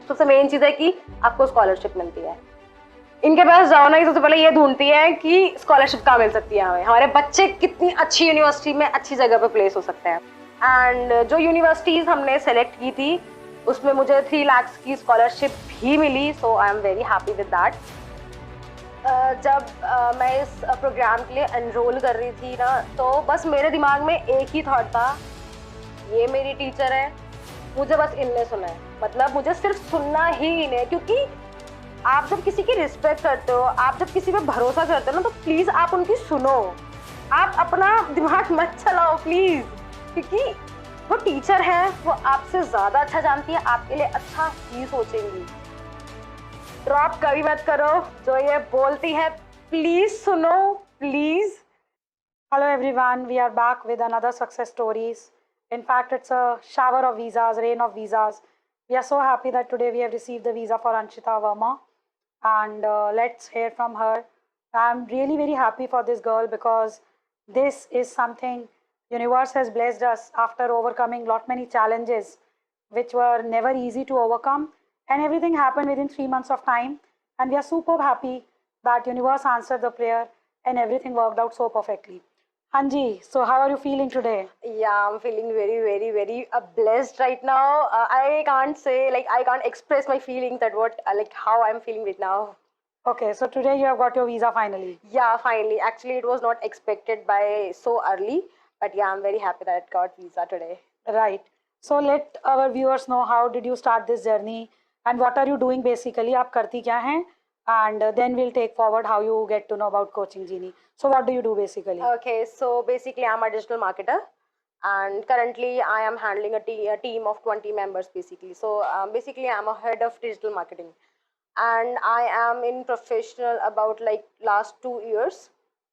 सबसे मेन चीज़ है कि आपको स्कॉलरशिप मिलती है। इनके पास जाओ ना, ये सबसे पहले ये ढूंढती है कि स्कॉलरशिप कहाँ मिल सकती है हमें, हमारे बच्चे कितनी अच्छी यूनिवर्सिटी में अच्छी जगह पे प्लेस हो सकते हैं। एंड जो यूनिवर्सिटीज़ हमने सेलेक्ट की थी उसमें मुझे 3 लाख की स्कॉलरशिप भी मिली, so I am very happy with that. जब मैं इस प्रोग्राम के लिए एनरोल कर रही थी ना, तो बस मेरे दिमाग में एक ही थॉट था, ये मेरी टीचर है, मुझे बस इनने सुना है, मतलब मुझे सिर्फ सुनना ही इन्हें। क्योंकि आप जब किसी की रिस्पेक्ट करते हो, आप जब किसी पे भरोसा करते हो ना, तो प्लीज आप उनकी सुनो, आप अपना दिमाग मत चलाओ प्लीज। क्योंकि वो टीचर है, वो आपसे ज्यादा अच्छा जानती है, आपके लिए अच्छा ही सोचेंगी। ड्रॉप कभी मत करो, जो ये बोलती है प्लीज सुनो, please. Hello everyone, we are back with another success stories. In fact, it's a shower of visas, rain of visas. We are so happy that today we have received the visa for Anshita Verma, and let's hear from her. I'm really very happy for this girl because this is something universe has blessed us after overcoming lot many challenges which were never easy to overcome, and everything happened within 3 months of time, and we are super happy that universe answered the prayer and everything worked out so perfectly. Hanji, so how are you feeling today? Yeah, I'm feeling very, very, very blessed right now. I can't say, like, I can't express my feelings that what, like, how I'm feeling right now. Okay, so today you have got your visa finally. Yeah, finally. Actually, it was not expected by so early, but yeah, I'm very happy that I got visa today. Right. So let our viewers know how did you start this journey and what are you doing basically? आप करती क्या हैं? And then we'll take forward how you get to know about Coaching Genie. So what do you do basically? Okay, so basically, I'm a digital marketer, and currently, I am handling a team of 20 members basically. So basically, I'm a head of digital marketing, and I am in professional about like last 2 years,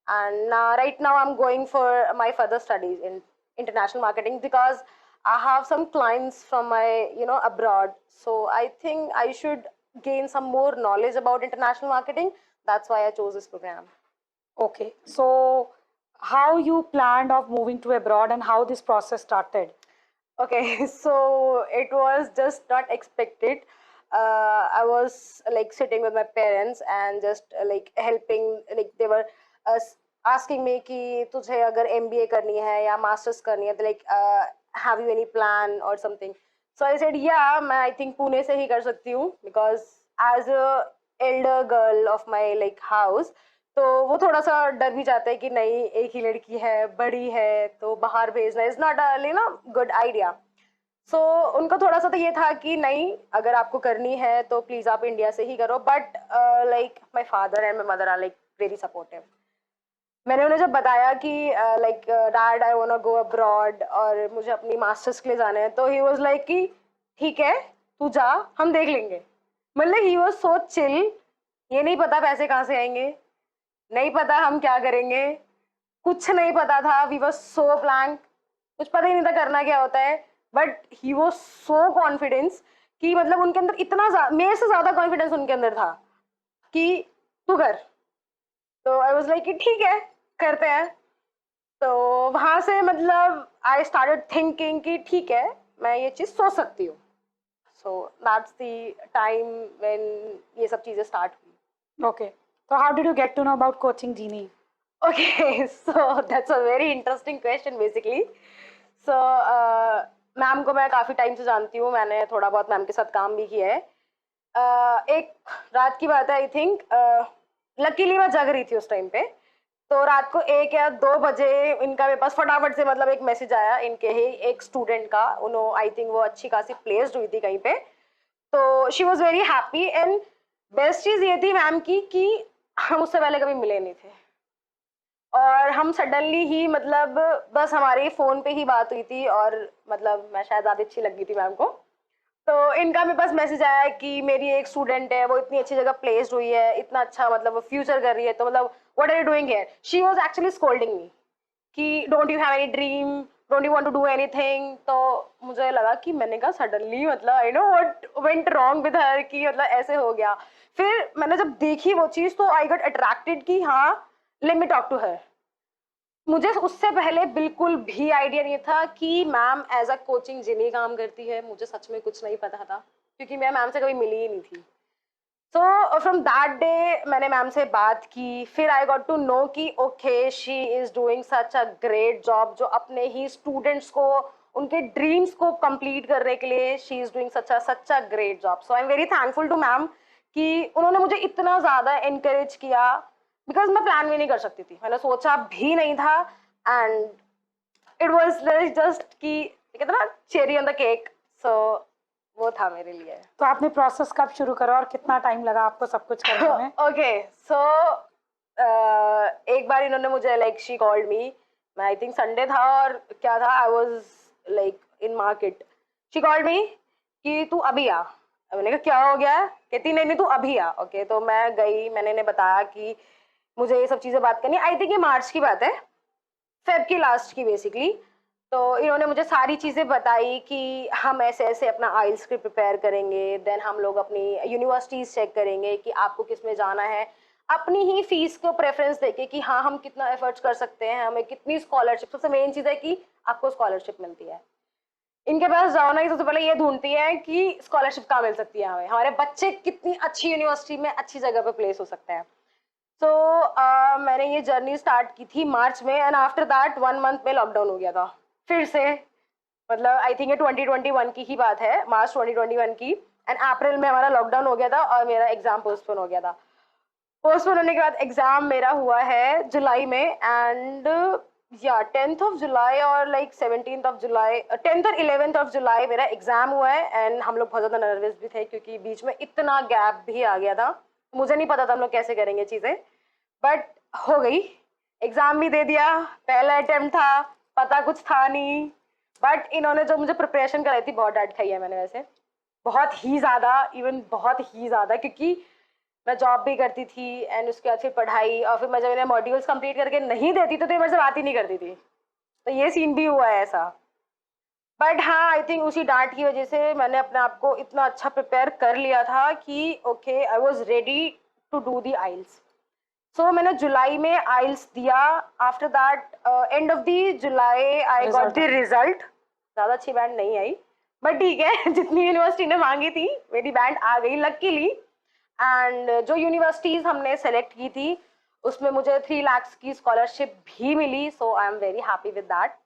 and right now I'm going for my further studies in international marketing because I have some clients from my abroad. So I think I should gain some more knowledge about international marketing. That's why I chose this program. Okay. So how you planned of moving to abroad and how this process started? Okay, so it was just not expected. I was like sitting with my parents and just like helping, like they were uh, asking me कि तुझे अगर MBA करनी है या masters करनी है तो like have you any plan or something. So I said yeah, मैं I think पुणे से ही कर सकती हूँ because as a elder girl of my like house, तो वो थोड़ा सा डर भी जाता है कि नहीं एक ही लड़की है, बड़ी है, तो बाहर भेजना इज नॉट गुड आइडिया। सो उनका थोड़ा सा तो ये था कि नहीं, अगर आपको करनी है तो प्लीज आप इंडिया से ही करो। But like my father and my mother are like very supportive. मैंने उन्हें जब बताया कि like dad I want go abroad और मुझे अपनी मास्टर्स के लिए जाना है, तो ही वाज लाइक कि ठीक है तू जा, हम देख लेंगे। मतलब ही वाज सो चिल। ये नहीं पता पैसे कहाँ से आएंगे, नहीं पता हम क्या करेंगे, कुछ नहीं पता था। वी वाज सो ब्लैंक, कुछ पता ही नहीं था करना क्या होता है। But he was so confidence कि मतलब उनके अंदर इतना मेरे से ज्यादा कॉन्फिडेंस उनके अंदर था कि तू कर। तो आई वाज लाइक कि ठीक है करते हैं। तो वहां से मतलब आई स्टार्टेड थिंकिंग कि ठीक है मैं ये चीज सोच सकती हूँ। So that's the time when ये सब चीजें स्टार्ट हुई। Okay. So how did you get to know about Coaching Genie? Okay, so that's a very interesting question basically. So ma'am को मैं काफ़ी टाइम से जानती हूँ, मैंने थोड़ा बहुत मैम के साथ काम भी किया है। एक रात की बात है, आई थिंक लकीली मैं जग रही थी उस टाइम पे। तो रात को 1 या 2 बजे इनका मेरे पास फटाफट से मतलब एक मैसेज आया इनके ही एक स्टूडेंट का। उन्होंने आई थिंक वो अच्छी खासी प्लेस्ड हुई थी कहीं पे। तो she was very happy and best चीज़ ये थी मैम की कि हम उससे पहले कभी मिले नहीं थे और हम सडनली ही मतलब बस हमारे फ़ोन पे ही बात हुई थी और मतलब मैं शायद ज़्यादा अच्छी लगी थी मैम को। तो इनका मेरे पास मैसेज आया कि मेरी एक स्टूडेंट है, वो इतनी अच्छी जगह प्लेस्ड हुई है, इतना अच्छा मतलब वो फ्यूचर कर रही है, तो मतलब what are you doing here. She was actually scolding me कि don't you have any dream, don't you want to do anything. तो मुझे लगा कि मैंने कहा सडनली मतलब I know what went wrong with her कि मतलब ऐसे हो गया। फिर मैंने जब देखी वो चीज़ तो आई गॉट अट्रैक्टेड कि हाँ let me talk to her. मुझे उससे पहले बिल्कुल भी आइडिया नहीं था कि मैम एज अ कोचिंग जिनी काम करती है। मुझे सच में कुछ नहीं पता था क्योंकि मैं मैम से कभी मिली ही नहीं थी। सो फ्रॉम दैट डे मैंने मैम से बात की, फिर आई गॉट टू नो कि okay she is doing such a great job, जो अपने ही स्टूडेंट्स को उनके ड्रीम्स को कंप्लीट करने के लिए she is doing such a great job. So I am very thankful to ma'am कि उन्होंने मुझे इतना ज़्यादा इनकरेज किया, बिकॉज मैं प्लान भी नहीं कर सकती थी, मैंने सोचा भी नहीं था। एंड इट वॉज जस्ट कि कहते ना चेरी ऑन द केक। सो वो था मेरे लिए। तो आपने प्रोसेस कब शुरू करा और कितना टाइम लगा आपको सब कुछ करने में? ओके सो एक बार इन्होंने मुझे लाइक शी कॉल्ड मी, मैं आई थिंक संडे था और क्या था, I was like in market. She called मी कि तू अभी आ। मैंने कहा क्या हो गया है? कहती नहीं नहीं तू अभी आ। ओके तो मैं गई, मैंने इन्हें बताया कि मुझे ये सब चीज़ें बात करनी। आई थिंक ये मार्च की बात है, फेब की लास्ट की बेसिकली। तो इन्होंने मुझे सारी चीज़ें बताई कि हम ऐसे ऐसे अपना आइल्स स्क्रिप्ट प्रिपेयर करेंगे, देन हम लोग अपनी यूनिवर्सिटीज़ चेक करेंगे कि आपको किस में जाना है, अपनी ही फीस को प्रेफरेंस देके कि हाँ हम कितना एफर्ट्स कर सकते हैं, हमें कितनी स्कॉलरशिप, सबसे मेन चीज़ है कि आपको स्कॉलरशिप मिलती है। इनके पास जाओ ना, ये सबसे पहले ये ढूंढती है कि स्कॉलरशिप कहाँ मिल सकती है, हमें हमारे बच्चे कितनी अच्छी यूनिवर्सिटी में अच्छी जगह पे प्लेस हो सकते हैं। तो मैंने ये जर्नी स्टार्ट की थी मार्च में, एंड आफ्टर दैट 1 मंथ में लॉकडाउन हो गया था फिर से। मतलब आई थिंक ये 2021 की ही बात है, मार्च 2021 की। एंड अप्रैल में हमारा लॉकडाउन हो गया था और मेरा एग्जाम पोस्टपोन हो गया था। पोस्टपोन होने के बाद एग्जाम मेरा हुआ है जुलाई में, एंड या 10th ऑफ जुलाई और like 17th of July, 10th और 11th ऑफ जुलाई मेरा एग्जाम हुआ है। एंड हम लोग बहुत ज़्यादा नर्वस भी थे क्योंकि बीच में इतना गैप भी आ गया था, मुझे नहीं पता था हम लोग कैसे करेंगे चीज़ें, बट हो गई। एग्ज़ाम भी दे दिया, पहला अटेम्प्ट था, पता कुछ था नहीं। बट इन्होंने जो मुझे प्रिपरेशन कराई थी, बहुत डांट खाई है मैंने वैसे, बहुत ही ज़्यादा, इवन बहुत ही ज़्यादा, क्योंकि मैं जॉब भी करती थी एंड उसके बाद फिर पढ़ाई, और फिर मैं जब इन्हें मॉड्यूल्स कंप्लीट करके नहीं देती तो ये मेरे से बात ही नहीं करती थी। तो ये सीन भी हुआ है ऐसा। बट हाँ आई थिंक उसी डांट की वजह से मैंने अपने आप को इतना अच्छा प्रिपेयर कर लिया था कि okay I was ready to do the IELTS. So मैंने जुलाई में आइल्स दिया। After that end of the July I got the result. ज़्यादा अच्छी बैंड नहीं आई, बट ठीक है जितनी यूनिवर्सिटी ने मांगी थी मेरी बैंड आ गई लकीली। एंड जो यूनिवर्सिटीज़ हमने सेलेक्ट की थी उसमें मुझे 3 lakhs की स्कॉलरशिप भी मिली। So I am very happy with that.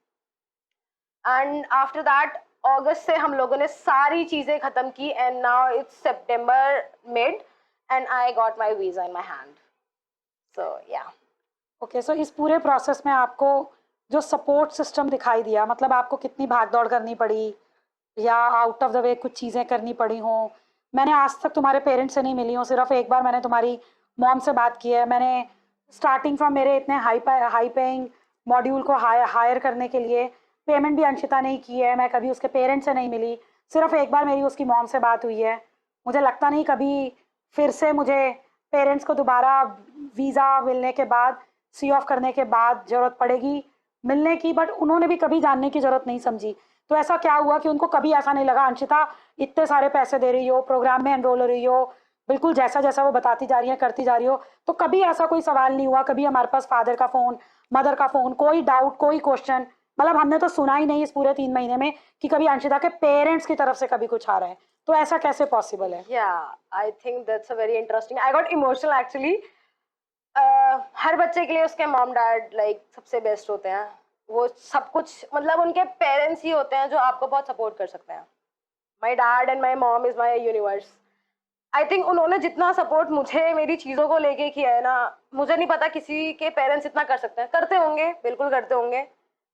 And after that अगस्त से हम लोगों ने सारी चीज़ें ख़त्म की, and now it's September mid and I got my visa in my hand. So yeah okay, सो इस पूरे प्रोसेस में आपको जो सपोर्ट सिस्टम दिखाई दिया, मतलब आपको कितनी भाग दौड़ करनी पड़ी या आउट ऑफ द वे कुछ चीज़ें करनी पड़ी हों? मैंने आज तक तुम्हारे पेरेंट्स से नहीं मिली हूँ, सिर्फ एक बार मैंने तुम्हारी मॉम से बात की है। मैंने स्टार्टिंग फ्रॉम मेरे इतने हाई पेइंग मॉड्यूल को हायर करने के लिए पेमेंट भी अंशिता नहीं की है, मैं कभी उसके पेरेंट्स से नहीं मिली, सिर्फ एक बार मेरी उसकी मॉम से बात हुई है। मुझे लगता नहीं कभी फिर से मुझे पेरेंट्स को दोबारा वीज़ा मिलने के बाद, सी ऑफ करने के बाद ज़रूरत पड़ेगी मिलने की, बट उन्होंने भी कभी जानने की ज़रूरत नहीं समझी। तो ऐसा क्या हुआ कि उनको कभी ऐसा नहीं लगा अंशिता इतने सारे पैसे दे रही हो, प्रोग्राम में एनरोल हो रही हो, बिल्कुल जैसा जैसा वो बताती जा रही है करती जा रही हो, तो कभी ऐसा कोई सवाल नहीं हुआ, कभी हमारे पास फादर का फ़ोन, मदर का फ़ोन, कोई डाउट, कोई क्वेश्चन? मतलब हमने तो सुना ही नहीं इस पूरे 3 महीने में कि कभी अंशिता के पेरेंट्स की तरफ से कभी कुछ आ रहा है। तो ऐसा कैसे पॉसिबल है? I think that's a very interesting. I got emotional actually. हर बच्चे के लिए उसके मॉम डैड लाइक सबसे बेस्ट होते हैं, वो सब कुछ, मतलब उनके पेरेंट्स ही होते हैं जो आपको बहुत सपोर्ट कर सकते हैं। My dad and my mom is my universe. I think उन्होंने जितना सपोर्ट मुझे मेरी चीज़ों को लेके किया है ना, मुझे नहीं पता किसी के पेरेंट्स इतना कर सकते हैं। करते होंगे, बिल्कुल करते होंगे,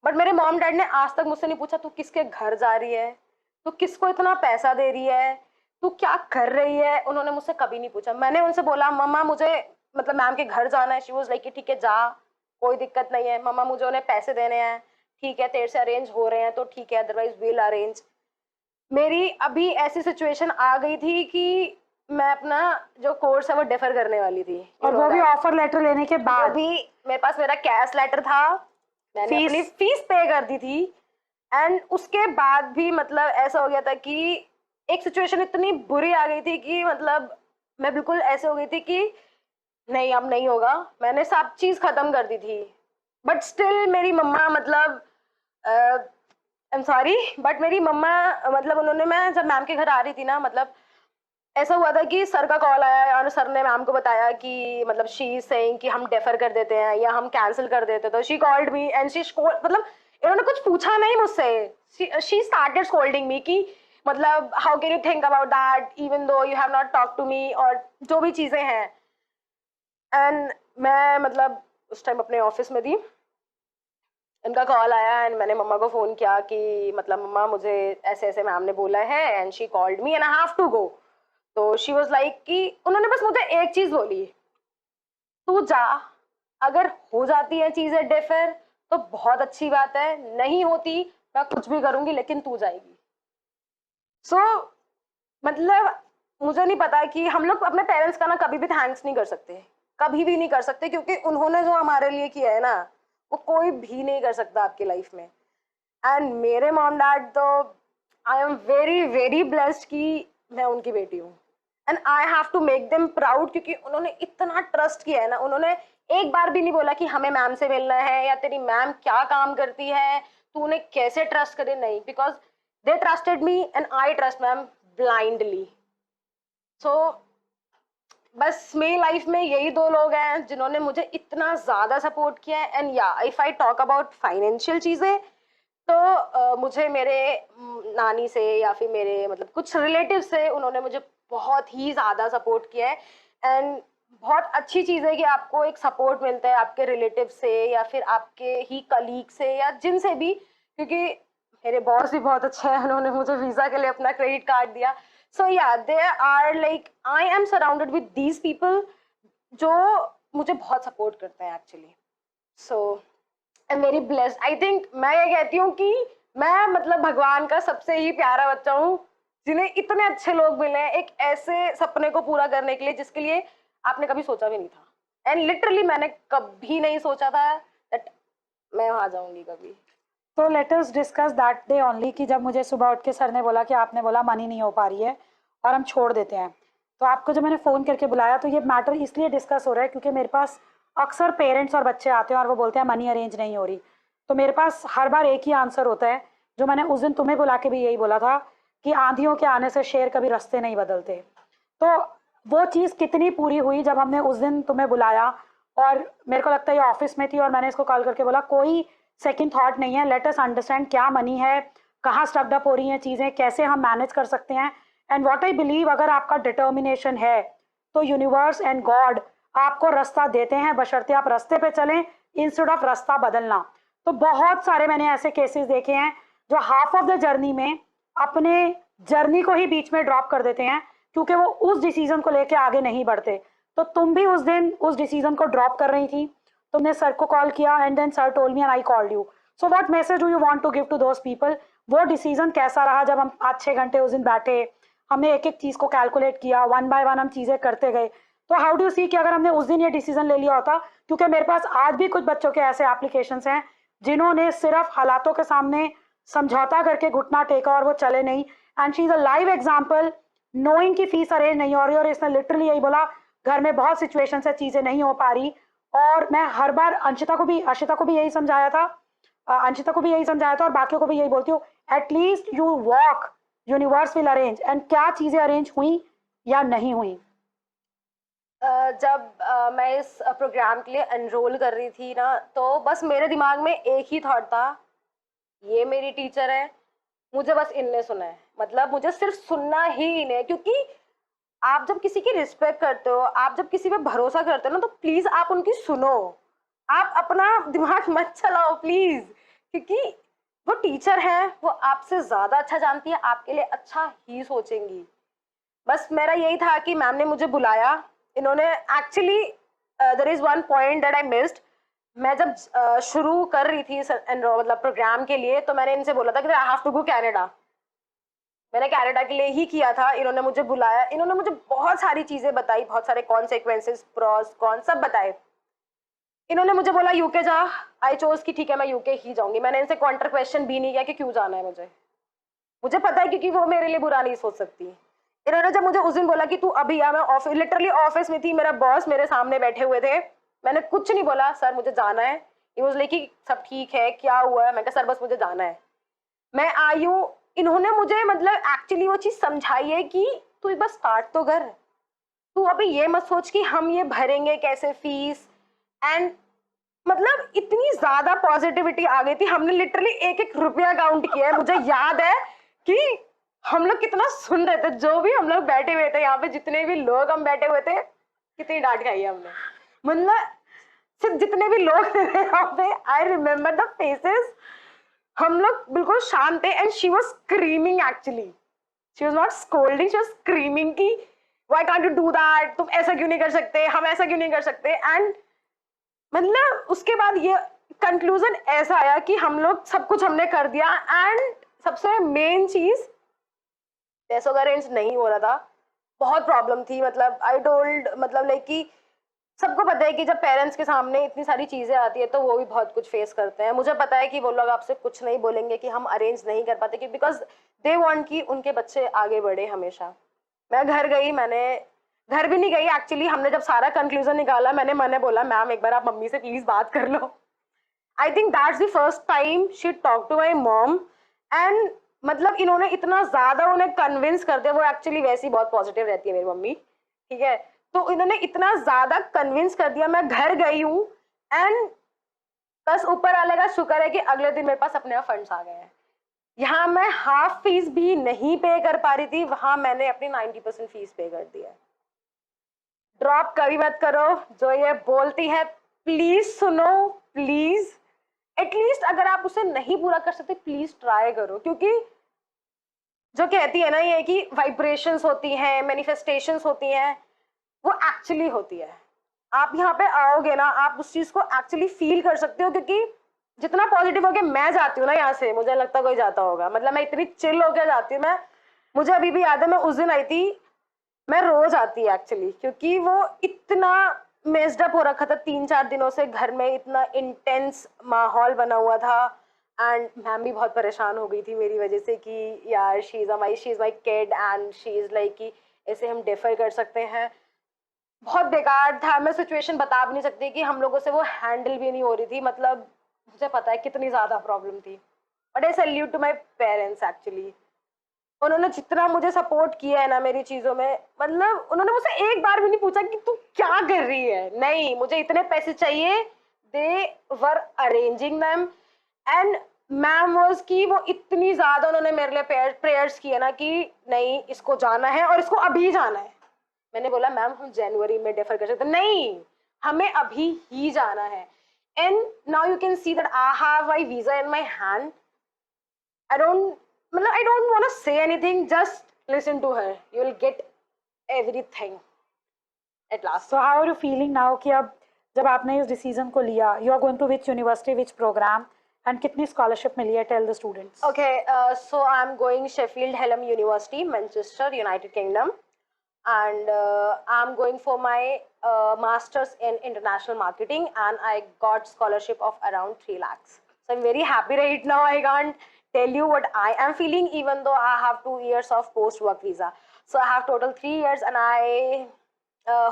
बट मेरे मॉम डैड ने आज तक मुझसे नहीं पूछा तू किसके घर जा रही है, तू किसको इतना पैसा दे रही है, तू क्या कर रही है। उन्होंने मुझसे कभी नहीं पूछा। मैंने उनसे बोला मम्मा मुझे मतलब मैम के घर जाना है, शी वाज लाइक ठीक है जा, कोई दिक्कत नहीं है। मम्मा मुझे उन्हें पैसे देने हैं, ठीक है तेरे से अरेंज हो रहे हैं तो ठीक है, अदरवाइज विल अरेंज। मेरी अभी ऐसी सिचुएशन आ गई थी कि मैं अपना जो कोर्स है वो डिफर करने वाली थी, और वो भी ऑफर लेटर लेने के बाद? भी मेरे पास मेरा कैश लेटर था, मैंने अपनी फीस पे कर दी थी, एंड उसके बाद भी मतलब ऐसा हो गया था कि एक सिचुएशन इतनी बुरी आ गई थी कि मतलब मैं बिल्कुल ऐसे हो गई थी कि नहीं अब नहीं होगा, मैंने सब चीज़ ख़त्म कर दी थी। बट स्टिल मेरी मम्मा मतलब आई एम सॉरी, बट मेरी मम्मा मतलब उन्होंने, मैं जब मैम के घर आ रही थी ना, मतलब ऐसा हुआ था कि सर का कॉल आया और सर ने मैम को बताया कि मतलब शी इज सेइंग कि हम डेफर कर देते हैं या हम कैंसिल कर देते, तो she called me and she मतलब इन्होंने कुछ पूछा नहीं मुझसे, शी स्टार्टेड स्कोल्डिंग मी कि मतलब how can you think about that even though you have not talk to me, और जो भी चीजें हैं। एंड मैं मतलब उस टाइम अपने ऑफिस में थी, इनका कॉल आया एंड मैंने मम्मा को फोन किया कि मतलब मम्मा मुझे ऐसे ऐसे मैम ने बोला है and she called me and I have to go. तो शी वाज लाइक कि उन्होंने बस मुझे एक चीज बोली, तू जा, अगर हो जाती है चीजें डिफर तो बहुत अच्छी बात है, नहीं होती मैं कुछ भी करूंगी लेकिन तू जाएगी। सो मतलब मुझे नहीं पता कि हम लोग अपने पेरेंट्स का ना कभी भी थैंक्स नहीं कर सकते, कभी भी नहीं कर सकते, क्योंकि उन्होंने जो हमारे लिए किया है ना वो कोई भी नहीं कर सकता आपकी लाइफ में। एंड मेरे मॉम डैड तो I am very very blessed कि मैं उनकी बेटी हूँ and I have to make them proud, क्योंकि उन्होंने इतना ट्रस्ट किया है ना। उन्होंने एक बार भी नहीं बोला कि हमें मैम से मिलना है या तेरी मैम क्या काम करती है, तू उन्हें कैसे ट्रस्ट करे, नहीं, because they trusted me and I trust ma'am blindly. So बस मेरी लाइफ में यही दो लोग हैं जिन्होंने मुझे इतना ज्यादा सपोर्ट किया है। एंड या if I talk about financial चीजें तो मुझे मेरे नानी से या फिर मेरे मतलब कुछ रिलेटिव से उन्होंने मुझे बहुत ही ज़्यादा सपोर्ट किया है। एंड बहुत अच्छी चीज़ है कि आपको एक सपोर्ट मिलता है आपके रिलेटिव से या फिर आपके ही कलीग से या जिनसे भी, क्योंकि मेरे बॉस भी बहुत अच्छे हैं, उन्होंने मुझे वीज़ा के लिए अपना क्रेडिट कार्ड दिया। So yeah they are like I am surrounded with these people जो मुझे बहुत सपोर्ट करते हैं actually. So I am very blessed. I think मैं ये कहती हूँ कि मैं मतलब भगवान का सबसे ही प्यारा बच्चा हूँ जिन्हें इतने अच्छे लोग मिले हैं एक ऐसे सपने को पूरा करने के लिए जिसके लिए आपने कभी सोचा भी नहीं था। एंड लिटरली मैंने कभी नहीं सोचा था दैट मैं वहां जाऊंगी कभी। तो let us discuss that day only कि जब मुझे सुबह उठ के सर ने बोला कि आपने बोला मनी नहीं हो पा रही है और हम छोड़ देते हैं, तो आपको जब मैंने फ़ोन करके बुलाया तो ये मैटर इसलिए डिस्कस हो रहा है क्योंकि मेरे पास अक्सर पेरेंट्स और बच्चे आते हैं और वो बोलते हैं मनी अरेंज नहीं हो रही। तो मेरे पास हर बार एक ही आंसर होता है जो मैंने उस दिन तुम्हें बुला के भी यही बोला था कि आंधियों के आने से शेर कभी रास्ते नहीं बदलते। तो वो चीज़ कितनी पूरी हुई जब हमने उस दिन तुम्हें बुलाया और मेरे को लगता है ये ऑफिस में थी और मैंने इसको कॉल करके बोला कोई सेकंड थॉट नहीं है, लेट अस अंडरस्टैंड क्या मनी है, कहाँ स्टक्ड अप हो रही हैं चीज़ें, कैसे हम मैनेज कर सकते हैं। एंड व्हाट आई बिलीव अगर आपका डिटर्मिनेशन है तो यूनिवर्स एंड गॉड आपको रास्ता देते हैं बशर्ते आप रास्ते पे चलें इंस्टेड ऑफ रास्ता बदलना। तो बहुत सारे मैंने ऐसे केसेस देखे हैं जो हाफ ऑफ द जर्नी में अपने जर्नी को ही बीच में ड्रॉप कर देते हैं क्योंकि वो उस डिसीजन को लेके आगे नहीं बढ़ते। तो तुम भी उस दिन उस डिसीजन को ड्रॉप कर रही थी, तुमने सर को कॉल किया and then sir told me and I called you. So what message do you want to give to those people? वो डिसीजन कैसा रहा जब हम 5-6 घंटे उस दिन बैठे, हमने एक एक चीज़ को कैलकुलेट किया, वन बाय वन हम चीज़ें करते गए। तो हाउ डू सी कि अगर हमने उस दिन ये डिसीजन ले लिया होता, क्योंकि मेरे पास आज भी कुछ बच्चों के ऐसे एप्लीकेशंस हैं जिन्होंने सिर्फ हालातों के सामने समझौता करके घुटना टेका और वो चले नहीं। And she is a live example, knowing की फीस अरेंज नहीं हो रही और इसने लिटरली यही बोला घर में बहुत सिचुएशन से चीज़ें नहीं हो पा रही। और मैं हर बार अंशिता को भी यही समझाया था, अंशिता को भी यही समझाया था और बाकियों को भी यही बोलती हूँ, at least you walk, universe will arrange. And क्या चीज़ें अरेंज हुई या नहीं हुई? जब मैं इस प्रोग्राम के लिए एनरोल कर रही थी ना तो बस मेरे दिमाग में एक ही थॉट था, ये मेरी टीचर है, मुझे बस इनने सुना है, मतलब मुझे सिर्फ सुनना ही इन्हें। क्योंकि आप जब किसी की रिस्पेक्ट करते हो, आप जब किसी पे भरोसा करते हो ना, तो प्लीज आप उनकी सुनो, आप अपना दिमाग मत चलाओ प्लीज, क्योंकि वो टीचर है, वो आपसे ज्यादा अच्छा जानती है, आपके लिए अच्छा ही सोचेंगी। बस मेरा यही था कि मैम ने मुझे बुलाया, इन्होंने actually there is one point that I missed. मैं जब शुरू कर रही थी मतलब प्रोग्राम के लिए, तो मैंने इनसे बोला था कि I have to go Canada. मैंने कनाडा के लिए ही किया था, इन्होंने मुझे बुलाया, इन्होंने मुझे बहुत सारी चीजें बताई, बहुत सारे कॉन्सिक्वेंसेस, प्रॉस कॉन सब बताए। इन्होंने मुझे बोला यूके जा, आई चोज कि ठीक है मैं यूके ही जाऊंगी। मैंने इनसे काउंटर क्वेश्चन भी नहीं किया कि क्यों जाना है, मुझे पता है क्योंकि वो मेरे लिए बुरा नहीं सोच सकती। इन्होंने जब मुझे उस दिन बोला कि तू अभी आ, मैं ऑफिस लिटरली ऑफिस में थी, मेरा बॉस मेरे सामने बैठे हुए थे, मैंने कुछ नहीं बोला, सर मुझे जाना है। ये मुझे कि सब ठीक है, क्या हुआ है? मैं कहा सर बस मुझे जाना है, मैं आई हूँ। इन्होंने मुझे मतलब एक्चुअली वो चीज़ समझाई है कि तू एक बार स्टार्ट तो कर, तू अभी ये मत सोच कि हम ये भरेंगे कैसे फीस। एंड मतलब इतनी ज्यादा पॉजिटिविटी आ गई थी, हमने लिटरली एक एक रुपया काउंट किया है। मुझे याद है कि हम लोग कितना सुन रहे थे, जो भी हम लोग बैठे हुए थे यहाँ पे, जितने भी लोग हम बैठे हुए थे, कितनी डांट खाई है हमने। मतलब सिर्फ जितने भी लोग थे यहाँ पे, आई रिमेम्बर द फेसेस, हम लोग बिल्कुल शांत थे। And she was screaming, actually she was not scolding, she was screaming की why can't you do that, तुम ऐसा क्यों नहीं कर सकते, हम ऐसा क्यों नहीं कर सकते। एंड मतलब उसके बाद ये कंक्लूजन ऐसा आया कि हम लोग सब कुछ हमने कर दिया। एंड सबसे मेन चीज, पैसों का अरेंज नहीं हो रहा था, बहुत प्रॉब्लम थी। मतलब आई टोल्ड, मतलब लाइक कि सबको पता है कि जब पेरेंट्स के सामने इतनी सारी चीजें आती है तो वो भी बहुत कुछ फेस करते हैं। मुझे पता है कि वो लोग आपसे कुछ नहीं बोलेंगे कि हम अरेंज नहीं कर पाते, बिकॉज दे वांट कि उनके बच्चे आगे बढ़े हमेशा। मैं घर गई, मैंने घर भी नहीं गई एक्चुअली, हमने जब सारा कंक्लूजन निकाला, मैंने बोला मैम एक बार आप मम्मी से प्लीज बात कर लो। I think that's the first time she talk to my mom. And मतलब इन्होंने इतना ज्यादा उन्हें कन्विंस कर दिया, वो एक्चुअली वैसी बहुत पॉजिटिव रहती है मेरी मम्मी, ठीक है, तो इन्होंने इतना ज्यादा कन्विंस कर दिया। मैं घर गई हूँ एंड बस ऊपर वाले का शुक्र है कि अगले दिन मेरे पास अपने फंड्स आ गए हैं। यहाँ मैं हाफ फीस भी नहीं पे कर पा रही थी, वहां मैंने अपनी 90% फीस पे कर दी है। ड्रॉप कभी मत करो, जो ये बोलती है प्लीज सुनो, प्लीज। एटलीस्ट अगर आप उसे नहीं पूरा कर सकते प्लीज ट्राई करो, क्योंकि जो कहती है ना ये कि वाइब्रेशंस होती हैं, मैनिफेस्टेशंस होती हैं, वो एक्चुअली होती है। आप यहाँ पे आओगे ना, आप उस चीज को एक्चुअली फील कर सकते हो, क्योंकि जितना पॉजिटिव होके मैं जाती हूँ ना यहाँ से, मुझे लगता कोई जाता होगा। मतलब मैं इतनी चिल होके जाती हूँ। मैं, मुझे अभी भी याद है, मैं उस दिन आई थी, मैं रोज आती एक्चुअली, क्योंकि वो इतना मेस्ड अप हो रखा था 3-4 दिनों से, घर में इतना इंटेंस माहौल बना हुआ था। एंड मैम भी बहुत परेशान हो गई थी मेरी वजह से कि यार she is my kid and she is like कि ऐसे हम डिफर कर सकते हैं। बहुत बेकार था, मैं सिचुएशन बता भी नहीं सकती कि हम लोगों से वो हैंडल भी नहीं हो रही थी। मतलब मुझे पता है कितनी ज्यादा प्रॉब्लम थी, but I salute to my parents actually. उन्होंने जितना मुझे सपोर्ट किया है ना मेरी चीजों में, मतलब उन्होंने मुझसे एक बार भी नहीं पूछा कि तू क्या कर रही है, नहीं मुझे इतने पैसे चाहिए, they were arranging them. And ma'am was की वो इतनी ज्यादा उन्होंने मेरे लिए प्रेयर्स किए ना कि नहीं इसको जाना है और इसको अभी जाना है। मैंने बोला मैम हम जनवरी में डिफर कर सकते, नहीं हमें अभी ही जाना है। And now you can see that I have my visa in my hand. I don't, मतलब I don't want to say anything. Just listen to her. You will get everything at last. So how are you feeling now कि अब जब आपने इस decision को लिया, you are going to which university, which program, and कितनी scholarship मिली है? Tell the students. Okay, so I'm going Sheffield Hallam University, Manchester, United Kingdom, and I'm going for my masters in international marketing, and I got scholarship of around 3 lakhs. So I'm very happy right now. I can't tell you what I am feeling, even though I have 2 years of post-work visa. So I have total 3 years, and I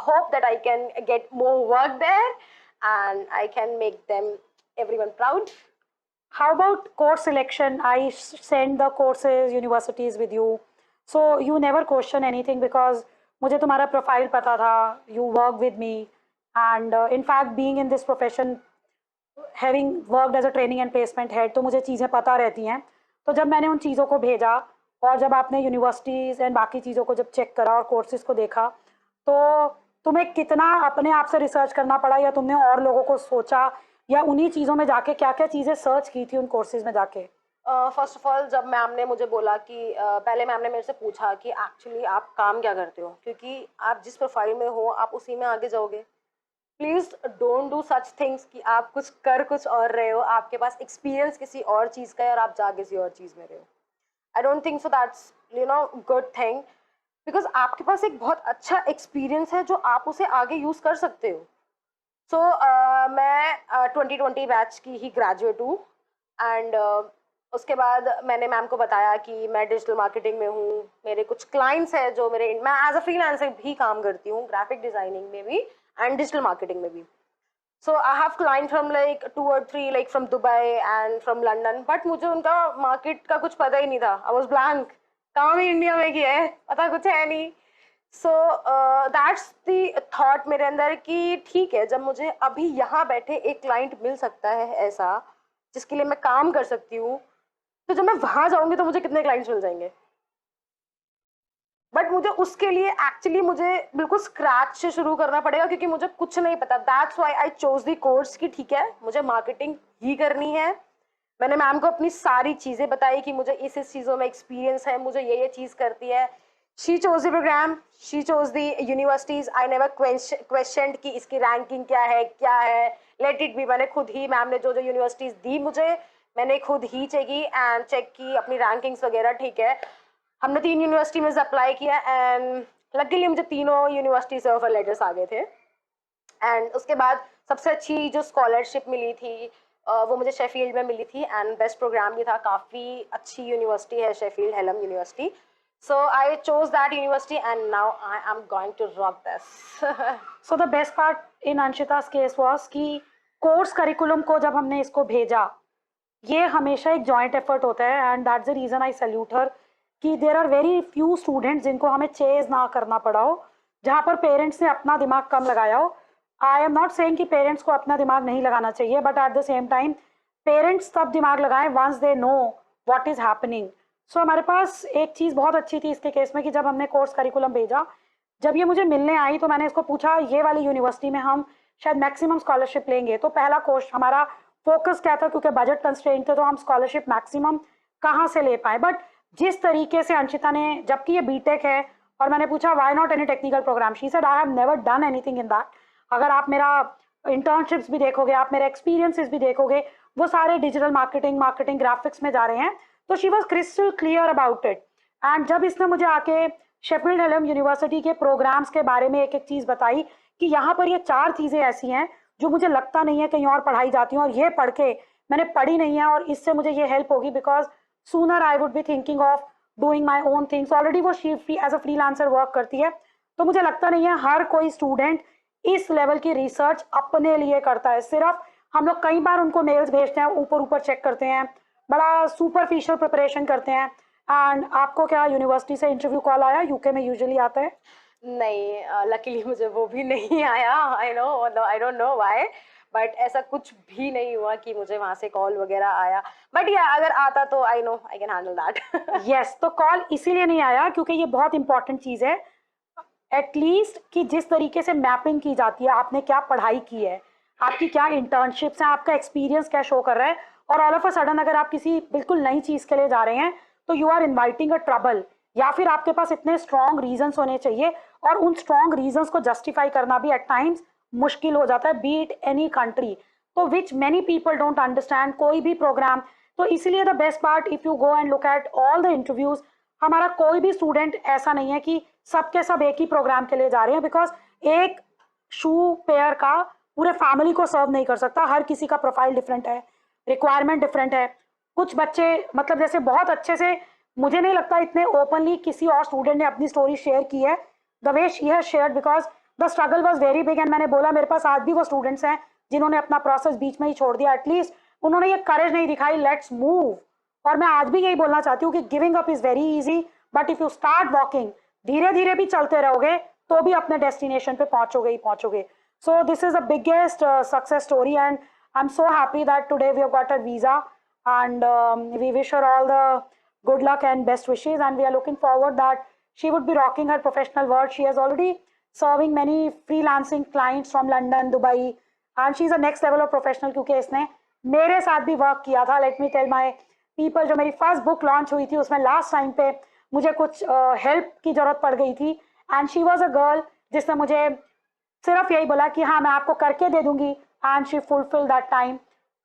hope that I can get more work there, and I can make them everyone proud. How about course selection? I send the courses, universities with you. So you never question anything because मुझे तुम्हारा profile पता था, you work with me, and in fact being in this profession, having worked as a training and placement head, तो मुझे चीज़ें पता रहती हैं। तो जब मैंने उन चीज़ों को भेजा और जब आपने यूनिवर्सिटीज़ एंड बाकी चीज़ों को जब चेक करा और कोर्सेज़ को देखा, तो तुम्हें कितना अपने आप से रिसर्च करना पड़ा, या तुमने और लोगों को सोचा, या उन्हीं चीज़ों में जाके क्या क्या चीज़ें सर्च की थी उन कोर्सेज़ में जाके? फर्स्ट ऑफ ऑल जब मैम ने मुझे बोला कि पहले मैम ने मेरे से पूछा कि एक्चुअली आप काम क्या करते हो, क्योंकि आप जिस प्रोफाइल में हो आप उसी में आगे जाओगे। Please don't do such things कि आप कुछ कर कुछ और रहे हो, आपके पास एक्सपीरियंस किसी और चीज़ का है और आप जा किसी और चीज़ में रहे हो। I don't think so that's good thing, because आपके पास एक बहुत अच्छा एक्सपीरियंस है जो आप उसे आगे यूज़ कर सकते हो। सो मैं 2020 बैच की ही ग्रेजुएट हूँ। एंड उसके बाद मैंने मैम को बताया कि मैं डिजिटल मार्केटिंग में हूँ, मेरे कुछ क्लाइंट्स हैं जो मैं एज अ फ्रीलांसर भी काम करती हूँ, ग्राफिक डिज़ाइनिंग में भी एंड डिजिटल मार्केटिंग में भी। So I have client from like 2 or 3 like from Dubai and from London, but मुझे उनका मार्केट का कुछ पता ही नहीं था। आई वॉज ब्लैंक, काम ही इंडिया में किया है, पता कुछ है नहीं। सो दैट्स द थॉट मेरे अंदर कि ठीक है, जब मुझे अभी यहाँ बैठे एक क्लाइंट मिल सकता है ऐसा जिसके लिए मैं काम कर सकती हूँ, तो जब मैं वहां जाऊंगी तो मुझे कितने क्लाइंट्स मिल जाएंगे। बट मुझे उसके लिए एक्चुअली मुझे बिल्कुल स्क्रैच से शुरू करना पड़ेगा, क्योंकि मुझे कुछ नहीं पता। That's why I chose the course कि ठीक है, मुझे मार्केटिंग ही करनी है। मैंने मैम को अपनी सारी चीज़ें बताई कि मुझे इस चीज़ों में एक्सपीरियंस है, मुझे ये चीज़ करती है। She chose the program, she chose the universities. I never question कि इसकी रैंकिंग क्या है, लेट इट बी। मैंने खुद ही, मैम ने जो जो यूनिवर्सिटीज दी मुझे, मैंने खुद ही चेक की अपनी रैंकिंग्स वगैरह। ठीक है, हमने 3 यूनिवर्सिटी में अप्लाई किया एंड लकीली मुझे तीनों यूनिवर्सिटी से ऑफर लेटर्स आ गए थे। एंड उसके बाद सबसे अच्छी जो स्कॉलरशिप मिली थी वो मुझे शेफील्ड में मिली थी, एंड बेस्ट प्रोग्राम भी था। काफ़ी अच्छी यूनिवर्सिटी है Sheffield, Hallam university. So I chose that university and now I am going to rock this. So the best part in अंशिता's केस वॉज कि कोर्स करिकुलम को जब हमने इसको भेजा, ये हमेशा एक जॉइंट एफर्ट होता है and that's the reason I salute her कि there are very few students जिनको हमें चेज ना करना पड़ा हो, जहाँ पर पेरेंट्स ने अपना दिमाग कम लगाया हो। आई एम नॉट सेइंग कि पेरेंट्स को अपना दिमाग नहीं लगाना चाहिए, but at the same time parents तब दिमाग लगाएं once they know what is happening. So हमारे पास एक चीज़ बहुत अच्छी थी इसके केस में कि जब हमने कोर्स करिकुलम भेजा, जब ये मुझे मिलने आई तो मैंने इसको पूछा ये वाली यूनिवर्सिटी में हम शायद मैक्सिमम स्कॉलरशिप लेंगे। तो पहला कोर्स हमारा फोकस क्या था, क्योंकि बजट कंस्ट्रेंट थे, तो हम स्कॉलरशिप मैक्सिमम कहाँ से ले पाए। बट जिस तरीके से अंशिता ने, जबकि ये बीटेक है, और मैंने पूछा why not any technical program, she said I have never done anything in that. अगर आप मेरा इंटर्नशिप्स भी देखोगे, आप मेरे एक्सपीरियंसेस भी देखोगे, वो सारे डिजिटल मार्केटिंग ग्राफिक्स में जा रहे हैं। तो she was crystal clear about it. And जब इसने मुझे आके शेफील्ड हेलम यूनिवर्सिटी के प्रोग्राम्स के बारे में एक एक चीज़ बताई कि यहाँ पर ये 4 चीज़ें ऐसी हैं जो मुझे लगता नहीं है कहीं और पढ़ाई जाती हैं, और ये पढ़ के मैंने पढ़ी नहीं है और इससे मुझे ये हेल्प होगी, because sooner I would be thinking of doing my own things. Already वो एज अ फ्रीलांसर वर्क करती है, तो मुझे लगता नहीं है हर कोई स्टूडेंट इस लेवल की रिसर्च अपने लिए करता है। सिर्फ हम लोग कई बार उनको मेल्स भेजते हैं, ऊपर ऊपर चेक करते हैं, बड़ा सुपरफिशियल प्रिपरेशन करते हैं। एंड आपको क्या यूनिवर्सिटी से इंटरव्यू कॉल आया? यूके में यूजुअली आता है। नहीं, लकीली मुझे वो भी नहीं आया। I don't know why, but ऐसा कुछ भी नहीं हुआ कि मुझे वहाँ से कॉल वगैरह आया। बट या अगर आता तो I know I can handle that. Yes, तो कॉल इसीलिए नहीं आया क्योंकि ये बहुत इंपॉर्टेंट चीज़ है एटलीस्ट कि जिस तरीके से मैपिंग की जाती है, आपने क्या पढ़ाई की है, आपकी क्या इंटर्नशिप्स हैं, आपका एक्सपीरियंस क्या शो कर रहा है, और ऑल ऑफ अ सडन अगर आप किसी बिल्कुल नई चीज़ के लिए जा रहे हैं तो you are inviting a trouble, या फिर आपके पास इतने स्ट्रॉन्ग रीजंस होने चाहिए, और उन स्ट्रॉन्ग रीजंस को जस्टिफाई करना भी एट टाइम्स मुश्किल हो जाता है, बी इट एनी कंट्री, तो which many people don't understand कोई भी प्रोग्राम। तो इसलिए the best part, if you go and look at all the interviews, हमारा कोई भी स्टूडेंट ऐसा नहीं है कि सबके सब एक ही प्रोग्राम के लिए जा रहे हैं, बिकॉज एक शू पेयर का पूरे फैमिली को सर्व नहीं कर सकता। हर किसी का प्रोफाइल डिफरेंट है, रिक्वायरमेंट डिफरेंट है। कुछ बच्चे मतलब जैसे बहुत अच्छे से, मुझे नहीं लगता इतने ओपनली किसी और स्टूडेंट ने अपनी स्टोरी शेयर की है the way she has shared, because the struggle was very big. And मैंने बोला मेरे पास आज भी वो स्टूडेंट्स हैं जिन्होंने अपना प्रोसेस बीच में ही छोड़ दिया, एटलीस्ट उन्होंने ये करेज नहीं दिखाई, लेट्स मूव। और मैं आज भी यही बोलना चाहती हूँ कि giving up is very easy, but if you start walking, धीरे धीरे भी चलते रहोगे तो भी अपने डेस्टिनेशन पे पहुंचोगे ही पहुंचोगे। So this is the biggest success story, and I am so happy that today we have got a visa, and we wish her all the good luck and best wishes, and we are looking forward that she would be rocking her professional world. She has already serving many freelancing clients from London, Dubai, and she's a next level of professional क्योंकि इसने मेरे साथ भी work किया था। Let me tell my people, जो मेरी first book launch हुई थी उसमें लास्ट टाइम पे मुझे कुछ हेल्प की ज़रूरत पड़ गई थी, and she was a girl जिसने मुझे सिर्फ यही बोला कि हाँ मैं आपको करके दे दूंगी, and she fulfil that time,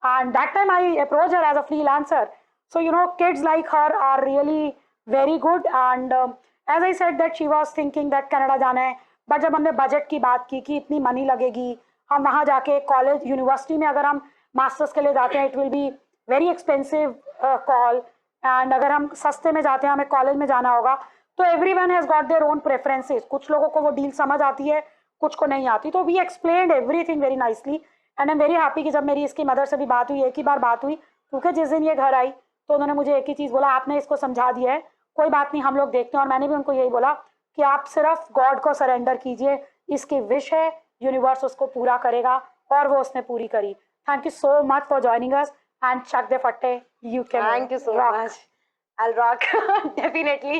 and that time I approached her as a freelancer. So you know, kids like her are really very good, and as I said that she was thinking that Canada जाना है, but जब हमने budget की बात की कि इतनी money लगेगी, हम वहाँ जाके कॉलेज यूनिवर्सिटी में अगर हम मास्टर्स के लिए जाते हैं it will be very expensive call, and अगर हम सस्ते में जाते हैं हमें कॉलेज में जाना होगा, तो everyone has got their own preferences. कुछ लोगों को वो डील समझ आती है, कुछ को नहीं आती। तो we explained everything very nicely, and I am very happy कि जब मेरी इसकी मदर से भी बात हुई, एक ही बार बात हुई, क्योंकि जिस दिन ये घर आई तो उन्होंने मुझे एक ही चीज़ बोला, आपने इसको समझा दिया है, कोई बात नहीं हम लोग देखते हैं। और मैंने भी उनको यही बोला कि आप सिर्फ गॉड को सरेंडर कीजिए, इसकी विश है, यूनिवर्स उसको पूरा करेगा, और वो उसने पूरी करी। Thank you so much for joining us and चक दे फट्टे, you can Thank you so rock. much. I'll rock. Definitely.